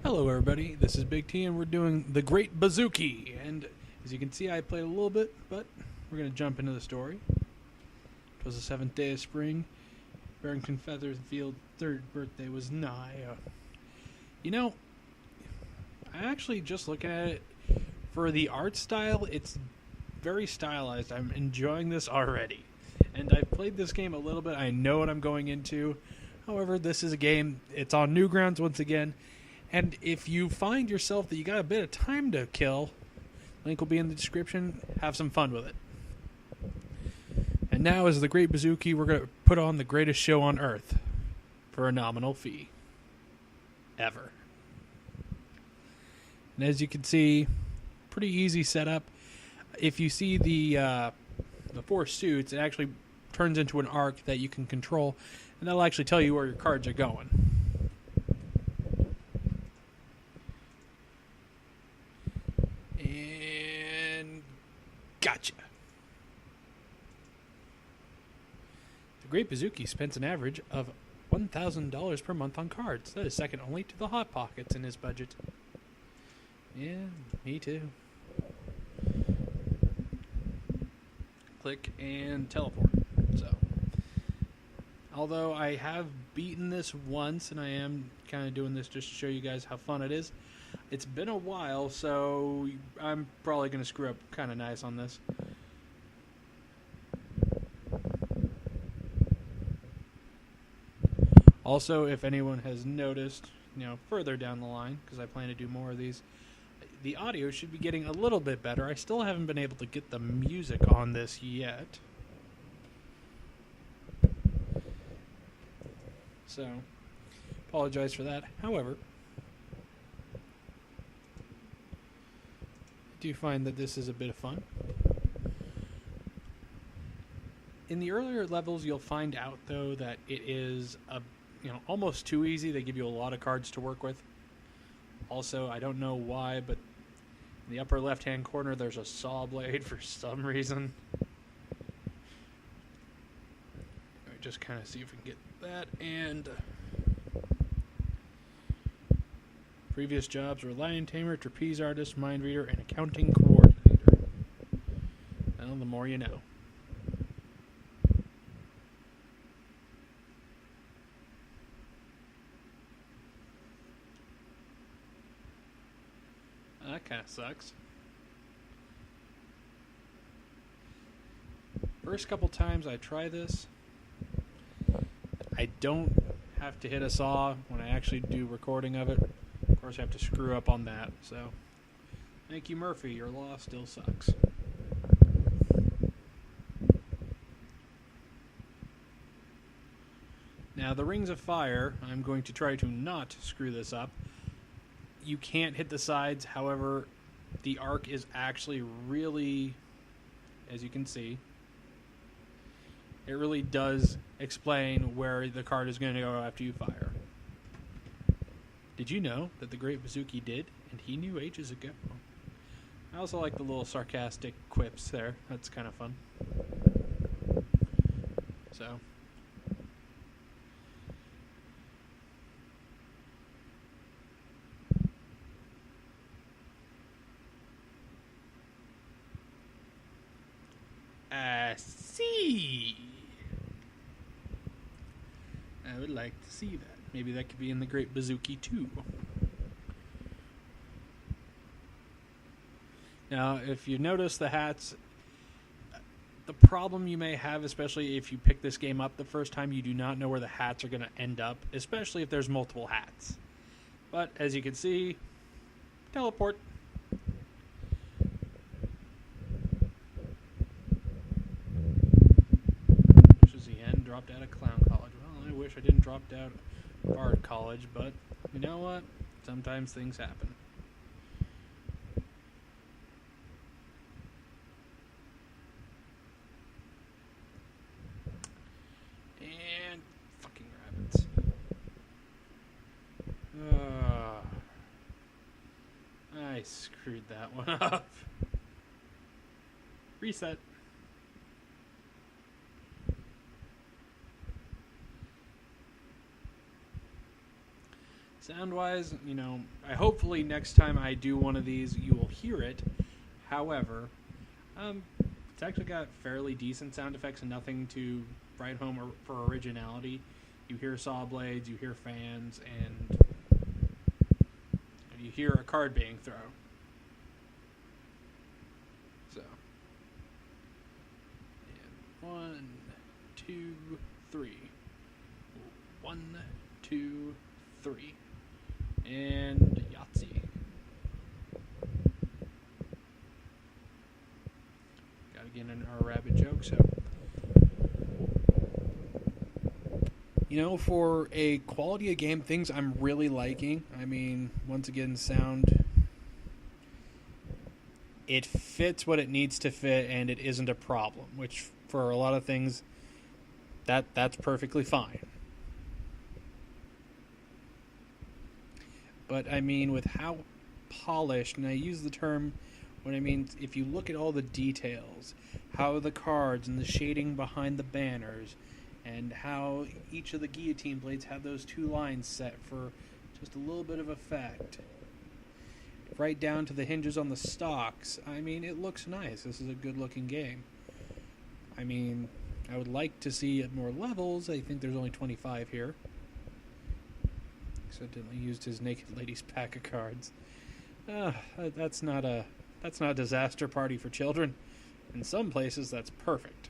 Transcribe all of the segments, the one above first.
Hello everybody, this is Big T and we're doing The Great Bazooki. And as you can see, I played a little bit, but we're going to jump into the story. It was the 7th day of spring. Barrington Featherfield's 3rd birthday was nigh. I actually just looking at it, for the art style, it's very stylized. I'm enjoying this already. And I've played this game a little bit. I know what I'm going into. However, this is a game, it's on new grounds once again. And if you find yourself that you got a bit of time to kill, link will be in the description. Have some fun with it. And now, as the Great Bazooki, we're going to put on the greatest show on Earth for a nominal fee. Ever. And as you can see, pretty easy setup. If you see the 4 suits, it actually turns into an arc that you can control, and that'll actually tell you where your cards are going. And gotcha. The Great Bazooki spends an average of $1,000 per month on cards. That is second only to the Hot Pockets in his budget. Yeah, me too. Click and teleport. So, although I have beaten this once, and I am kind of doing this just to show you guys how fun it is, it's been a while, so I'm probably going to screw up kind of nice on this. Also, if anyone has noticed, further down the line, because I plan to do more of these, the audio should be getting a little bit better. I still haven't been able to get the music on this yet. So, apologize for that. However, I do find that this is a bit of fun. In the earlier levels, you'll find out, though, that it is almost too easy. They give you a lot of cards to work with. Also, I don't know why, but in the upper left-hand corner, there's a saw blade for some reason. Just kind of see if we can get that. And previous jobs were lion tamer, trapeze artist, mind reader, and accounting coordinator. Well, the more you know. That kind of sucks. First couple times I try this, I don't have to hit a saw when I actually do recording of it. Of course, I have to screw up on that. So, thank you, Murphy. Your law still sucks. Now, the Rings of Fire, I'm going to try to not screw this up. You can't hit the sides, however, the arc is actually really, as you can see, it really does explain where the card is going to go after you fire. Did you know that the Great Bazooki did, and he knew ages ago? I also like the little sarcastic quips there. That's kind of fun. So, see. I would like to see that. Maybe that could be in the Great Bazooki too. Now, if you notice the hats, the problem you may have, especially if you pick this game up the first time, you do not know where the hats are going to end up, especially if there's multiple hats. But as you can see, teleport. Dropped out of clown college. Well, I wish I didn't drop out of bard college, but you know what? Sometimes things happen. And fucking rabbits. I screwed that one up. Reset. Sound-wise, hopefully next time I do one of these, you will hear it. However, it's actually got fairly decent sound effects and nothing to write home for originality. You hear saw blades, you hear fans, and you hear a card being thrown. So, and 1, 2, 3. 1, 2, 3. And Yahtzee. Gotta get in our rabbit joke, so. For a quality of game, things I'm really liking. I mean, once again, sound. It fits what it needs to fit, and it isn't a problem, which for a lot of things, that's perfectly fine. But I mean, with how polished, and I use the term when I mean, if you look at all the details, how the cards and the shading behind the banners, and how each of the guillotine blades have those two lines set for just a little bit of effect, right down to the hinges on the stocks, I mean, it looks nice. This is a good-looking game. I mean, I would like to see more levels. I think there's only 25 here. Accidentally used his Naked Ladies pack of cards. That's not a disaster party for children. In some places, that's perfect.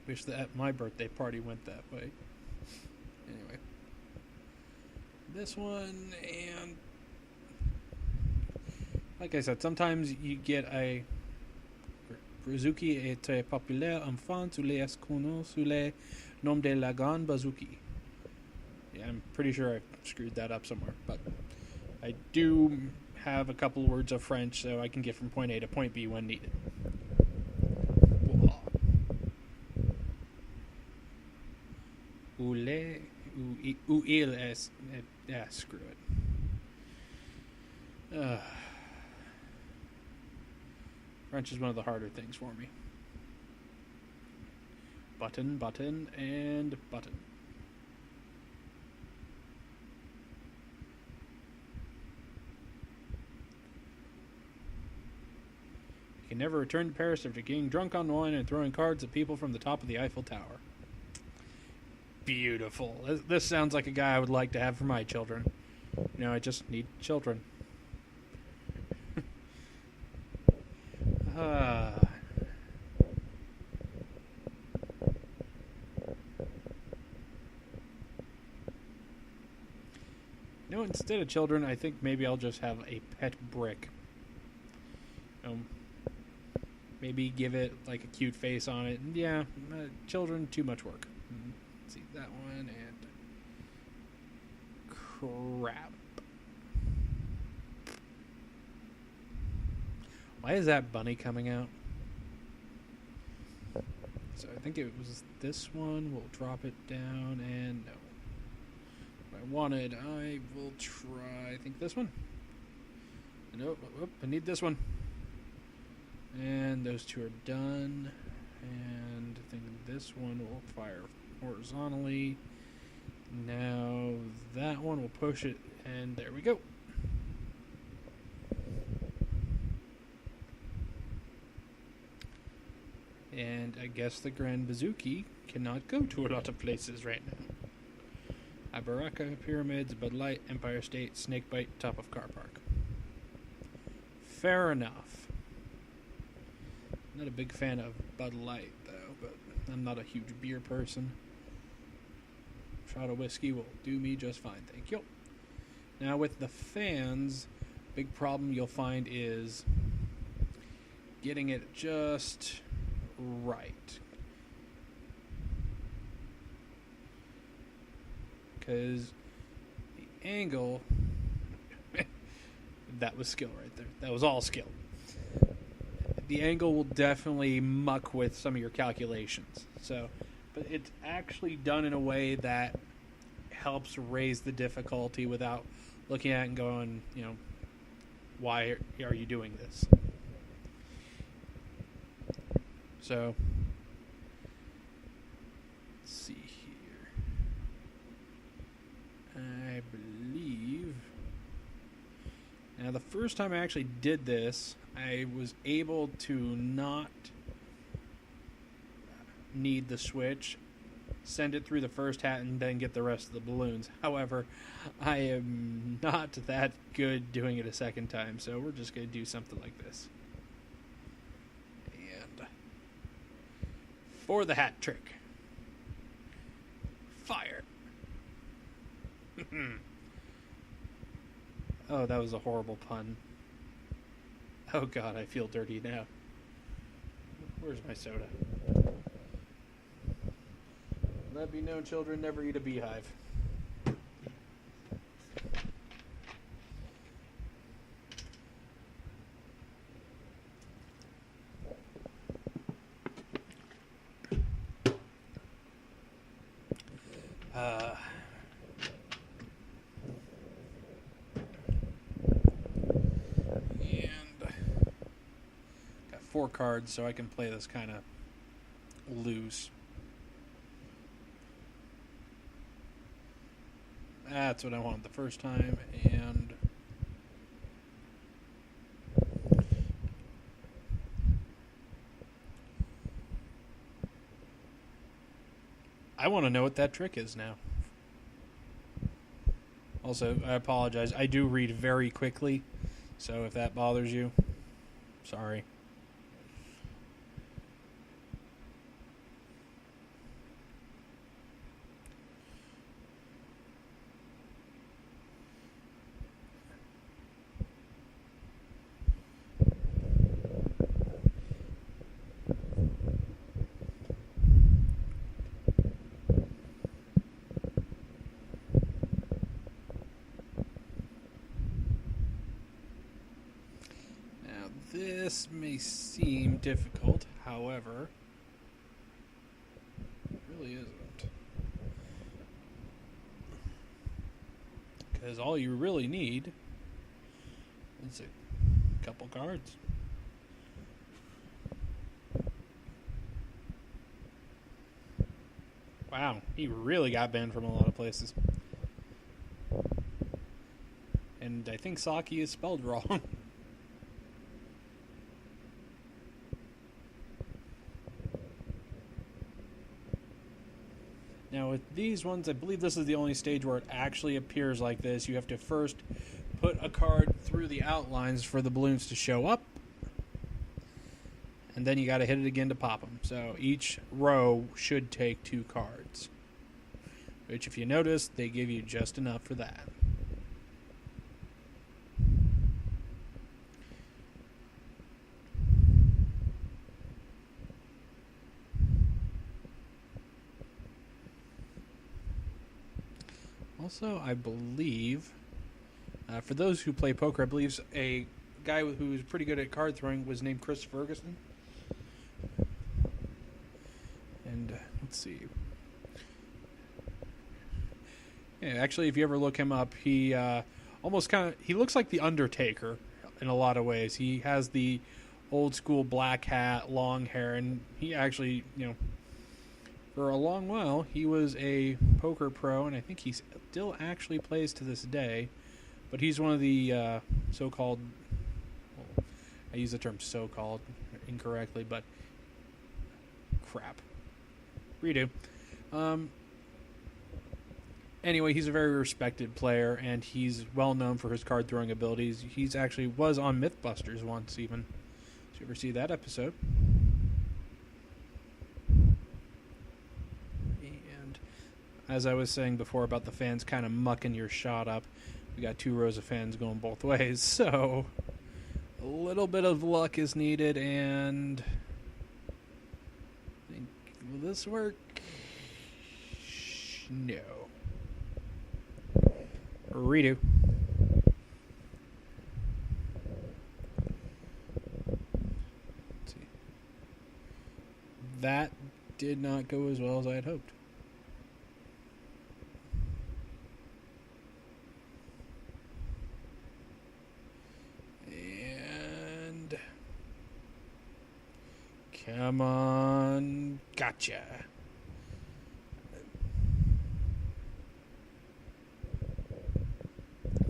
Wish that my birthday party went that way. Anyway. This one, and like I said, sometimes you get a Bazooki est très populaire en France sous les connu sous le nom de la grande Bazooki. Yeah, I'm pretty sure I screwed that up somewhere, but I do have a couple words of French, so I can get from point A to point B when needed. Ou il est... Yeah, screw it. French is one of the harder things for me. Button, button, and button. You can never return to Paris after getting drunk on wine and throwing cards at people from the top of the Eiffel Tower. Beautiful. This sounds like a guy I would like to have for my children. I just need children. Instead of children, I think maybe I'll just have a pet brick. Maybe give it like a cute face on it. And yeah, children, too much work. Let's see that one, and crap. Why is that bunny coming out? So I think it was this one. We'll drop it down, and no. What I wanted, I will try, I think this one. Nope, I need this one. And those two are done. And I think this one will fire horizontally. Now that one will push it, and there we go. And I guess the Grand Bazooki cannot go to a lot of places right now. Baraka, Pyramids, Bud Light, Empire State, Snakebite, top of car park. Fair enough. Not a big fan of Bud Light, though, but I'm not a huge beer person. A shot of whiskey will do me just fine, thank you. Now with the fans, big problem you'll find is getting it just right. Because the angle, that was skill right there. That was all skill. The angle will definitely muck with some of your calculations. So, but it's actually done in a way that helps raise the difficulty without looking at it and going, why are you doing this? So, let's see here. Now, the first time I actually did this, I was able to not need the switch, send it through the first hat, and then get the rest of the balloons. However, I am not that good doing it a second time, so we're just going to do something like this. And for the hat trick, fire. Oh, that was a horrible pun. Oh god, I feel dirty now. Where's my soda? Let be known, children, never eat a beehive. Got 4 cards, so I can play this kind of loose. That's what I wanted the first time, and I want to know what that trick is now. Also, I apologize. I do read very quickly, so if that bothers you, sorry. This may seem difficult, however, it really isn't. Because all you really need is a couple cards. Wow, he really got banned from a lot of places. And I think Saki is spelled wrong. Now with these ones, I believe this is the only stage where it actually appears like this. You have to first put a card through the outlines for the balloons to show up. And then you got to hit it again to pop them. So each row should take 2 cards. Which if you notice, they give you just enough for that. Also, I believe, for those who play poker, I believe a guy who's pretty good at card throwing was named Chris Ferguson. And let's see. Yeah, actually, if you ever look him up, he he looks like the Undertaker in a lot of ways. He has the old school black hat, long hair, and he actually, for a long while, he was a poker pro, and I think he still actually plays to this day. But he's one of the so-called, well, I use the term so-called incorrectly, but crap. Redo. Anyway, he's a very respected player, and he's well known for his card throwing abilities. He's actually was on Mythbusters once, even. Did you ever see that episode? And as I was saying before about the fans kind of mucking your shot up, we got 2 rows of fans going both ways, so a little bit of luck is needed, and will this work? No. Redo. Let's see. That did not go as well as I had hoped. And come on, gotcha.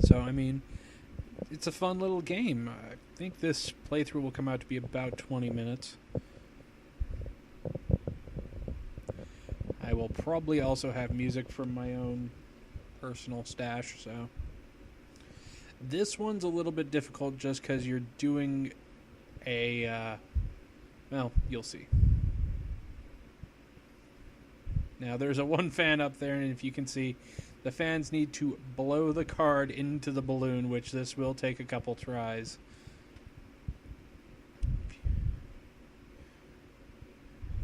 So, I mean, it's a fun little game. I think this playthrough will come out to be about 20 minutes. I will probably also have music from my own personal stash, so... This one's a little bit difficult just because you're doing a... well, you'll see. Now, there's a one fan up there, and if you can see, the fans need to blow the card into the balloon, which this will take a couple tries.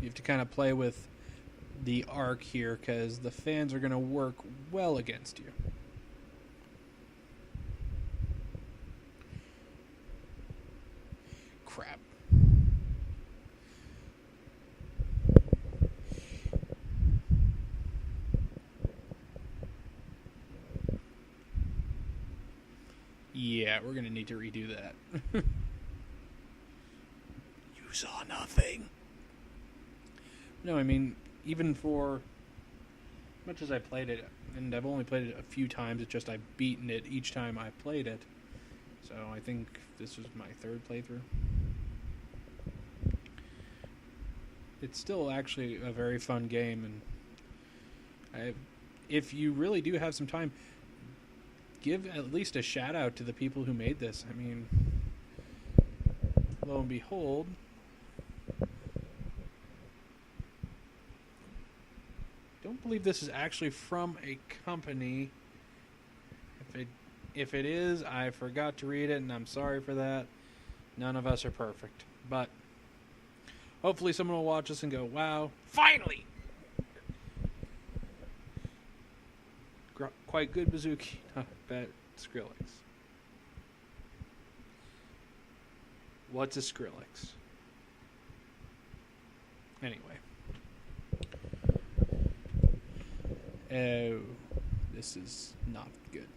You have to kind of play with the arc here, because the fans are going to work well against you. Crap. Yeah, we're going to need to redo that. You saw nothing. No, I mean, even for as much as I played it, and I've only played it a few times, it's just I've beaten it each time I played it. So I think this was my third playthrough. It's still actually a very fun game, and if you really do have some time, give at least a shout out to the people who made this. I mean, lo and behold, don't believe this is actually from a company. If it is, I forgot to read it, and I'm sorry for that. None of us are perfect, but hopefully someone will watch this and go, wow, finally! Quite good, Bazooki. Bet Skrillex. What's a Skrillex? Anyway. Oh, this is not good.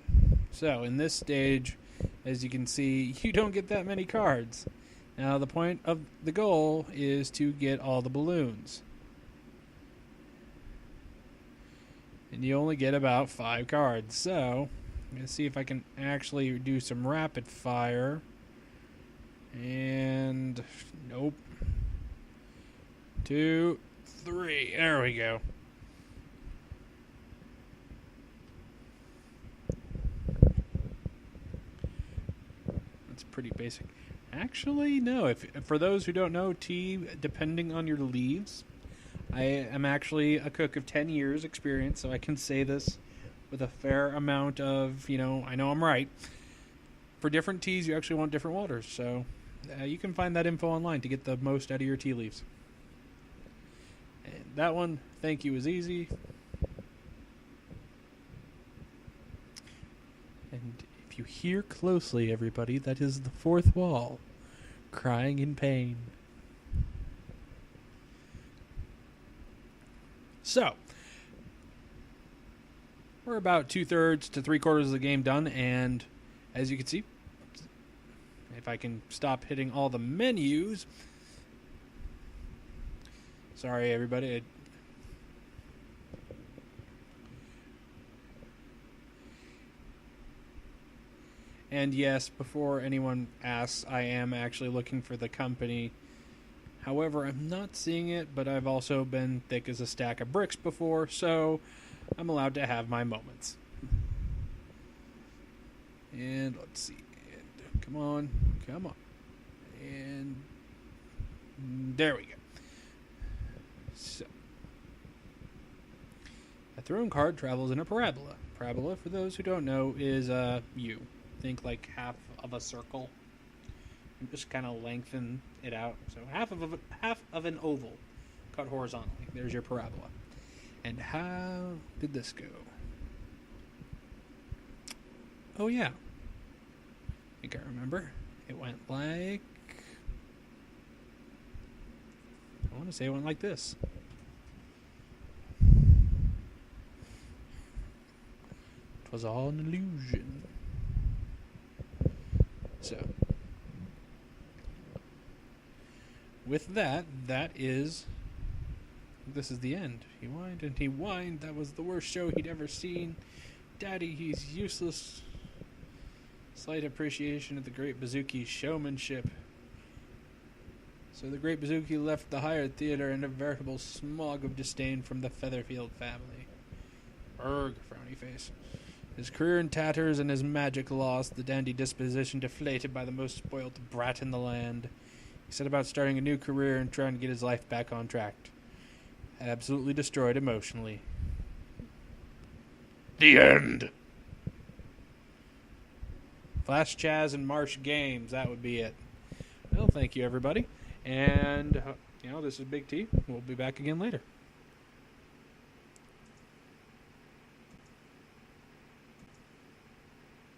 So, in this stage, as you can see, you don't get that many cards. Now, the point of the goal is to get all the balloons. And you only get about 5 cards. So, I'm going to see if I can actually do some rapid fire. And, nope. 2, 3. There we go. That's pretty basic. Actually, no. If for those who don't know, depending on your leaves, I am actually a cook of 10 years experience, so I can say this with a fair amount of, I know I'm right. For different teas, you actually want different waters, so you can find that info online to get the most out of your tea leaves. And that one, thank you, is easy. And if you hear closely, everybody, that is the fourth wall, crying in pain. So, we're about 2/3 to 3/4 of the game done, and as you can see, if I can stop hitting all the menus. Sorry, everybody. And yes, before anyone asks, I am actually looking for the company. However, I'm not seeing it, but I've also been thick as a stack of bricks before, so I'm allowed to have my moments. And let's see. And come on. And there we go. So, a thrown card travels in a parabola. Parabola, for those who don't know, is U. Think like half of a circle. And just kind of lengthen it out. So half of an oval cut horizontally. There's your parabola. And how did this go? Oh yeah. I think I remember. It went like... I want to say it went like this. It was all an illusion. So, with that is... This is the end. He whined and he whined. That was the worst show he'd ever seen. Daddy, he's useless. Slight appreciation of the great Bazooki's showmanship. So the great Bazooki left the hired theater in a veritable smog of disdain from the Featherfield family. Urgh, frowny face. His career in tatters and his magic lost, the dandy disposition deflated by the most spoilt brat in the land. He set about starting a new career and trying to get his life back on track. Absolutely destroyed emotionally. The end. Flash Chaz and Marsh Games, that would be it. Well, thank you, everybody. And, this is Big T. We'll be back again later.